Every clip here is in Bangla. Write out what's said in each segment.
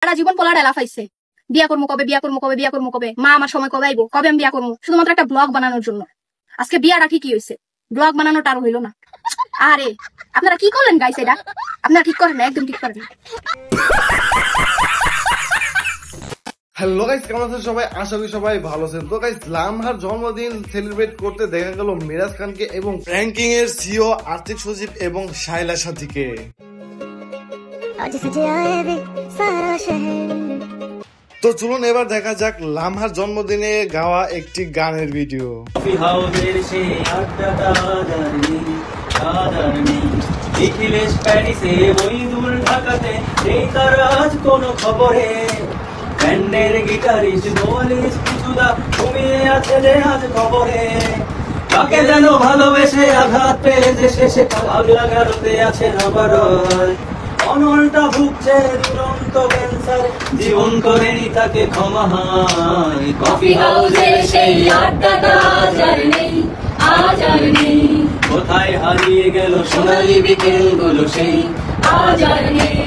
সারা জীবন পোলাটা লাফাইছে বিয়া করবো কবে, বিয়া করবো কবে, বিয়া করবো কবে, মা আমার সময় কবে আইবো, কবে আমি বিয়া করবো, শুধুমাত্র একটা ব্লগ বানানোর জন্য। আজকে বিয়াটা ঠিকই হয়েছে, ব্লগ বানানোটা আর হইলো না। আরে আপনারা কি করলেন গাইস? এটা আপনারা ঠিক করেন না, একদম ঠিক করেন না। হ্যালো গাইস, কেমন আছেন সবাই? আশা করি সবাই ভালো আছেন। তো গাইস, লামহার জন্মদিন সেলিব্রেট করতে দেখা গেল মিরাজ খানকে এবং র্যাঙ্কিং এর সিও আর্থিক সচিব এবং শাইলা সাথীকে। তো চলুন এবার দেখা যাক লামহার জন্মদিনে গাওয়া একটি গানের ভিডিও। ব্যান্ডের গিটারিস্ট নোয়ালিস কিছুদা ঘুমিয়ে আছে যে আজ খবরে, তাকে যেন ভালোবেসে আঘাত পেয়েছে শেষে পাগলা গারদে আছে আবার অনলটা ভুগছে দুরন্ত ক্যান্সার, জীবন করেনি তাকে ক্ষমা হয়। কফি হাউসের সেই আড্ডাটা আজ আর নেই, আজ আর নেই। কোথায় হারিয়ে গেল সোনালি বিকেল গুলো সেই আজ আর নেই।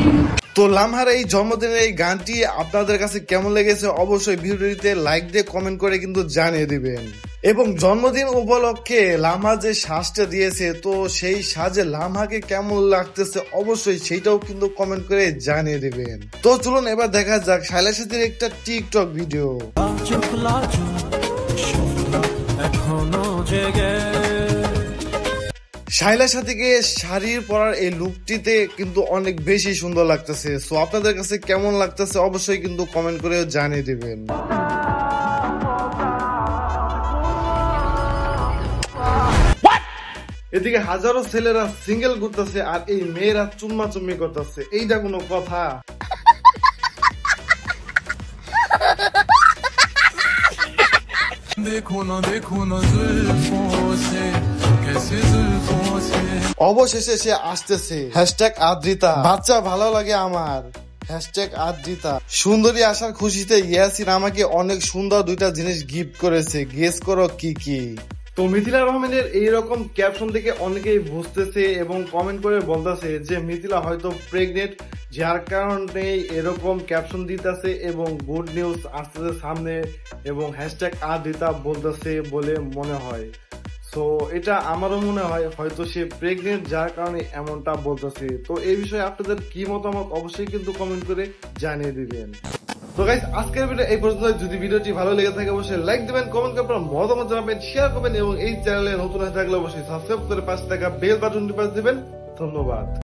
তো লামহার এই জন্মদিনের এই গানটি আপনাদের কাছে কেমন লেগেছে অবশ্যই ভিডিওটিতে লাইক দিয়ে কমেন্ট করে কিন্তু জানিয়ে দিবেন। এবং জন্মদিন উপলক্ষে লামহা যে সাজটা দিয়েছে, তো সেই সাজে লামহাকে কেমন লাগতেছে অবশ্যই সেইটাও কিন্তু কমেন্ট করে জানিয়ে দিবেন। তো চলুন এবার দেখা যাক শাইলা সাথীর একটা টিকটক ভিডিও। শাইলা সাথীকে শাড়ির পরার এই লুকটিতে কিন্তু অনেক বেশি সুন্দর লাগতেছে। সো আপনাদের কাছে কেমন লাগতেছে অবশ্যই কিন্তু কমেন্ট করে জানিয়ে দিবেন। এদিকে হাজারো ছেলেরা সিঙ্গেল ঘুরতেছে আর এই মেয়েরা চুম্মা চুম্মি করতেছে, এইটা কোনো কথা? অবশেষে সে আসতেছে, হ্যাশট্যাগ আদ্রিতা। বাচ্চা ভালো লাগে আমার, হ্যাশট্যাগ আদ্রিতা। সুন্দরী আসার খুশিতে ইয়াসিন আমাকে অনেক সুন্দর দুইটা জিনিস গিফট করেছে, গেস করো কি কি? তো মিথিলা রহমানের এইরকম ক্যাপশন থেকে অনেকেই বুঝতেছে এবং কমেন্ট করে বলতেছে যে মিথিলা হয়তো প্রেগনেন্ট, যার কারণে এরকম ক্যাপশন দিতেছে এবং গুড নিউজ আসতেছে সামনে এবং হ্যাশট্যাগ আদ্রিতা বলতেছে বলে মনে হয়। সো এটা আমারও মনে হয় হয়তো সে প্রেগনেন্ট, যার কারণে এমনটা বলতেছে। তো এই বিষয়ে আপনাদের কি মতামত অবশ্যই কিন্তু কমেন্ট করে জানিয়ে দিবেন। তো গাইস, আজকের ভিডিও এই পর্যন্ত। যদি ভিডিওটি ভালো লেগে থাকে অবশ্যই লাইক দিবেন, কমেন্ট করে আপনার মতামত জানাবেন, শেয়ার করবেন এবং এই চ্যানেলে নতুন হয়ে থাকলে অবশ্যই সাবস্ক্রাইব করে পাশে থাকা বেল বাটনটি প্রেস দিবেন। ধন্যবাদ।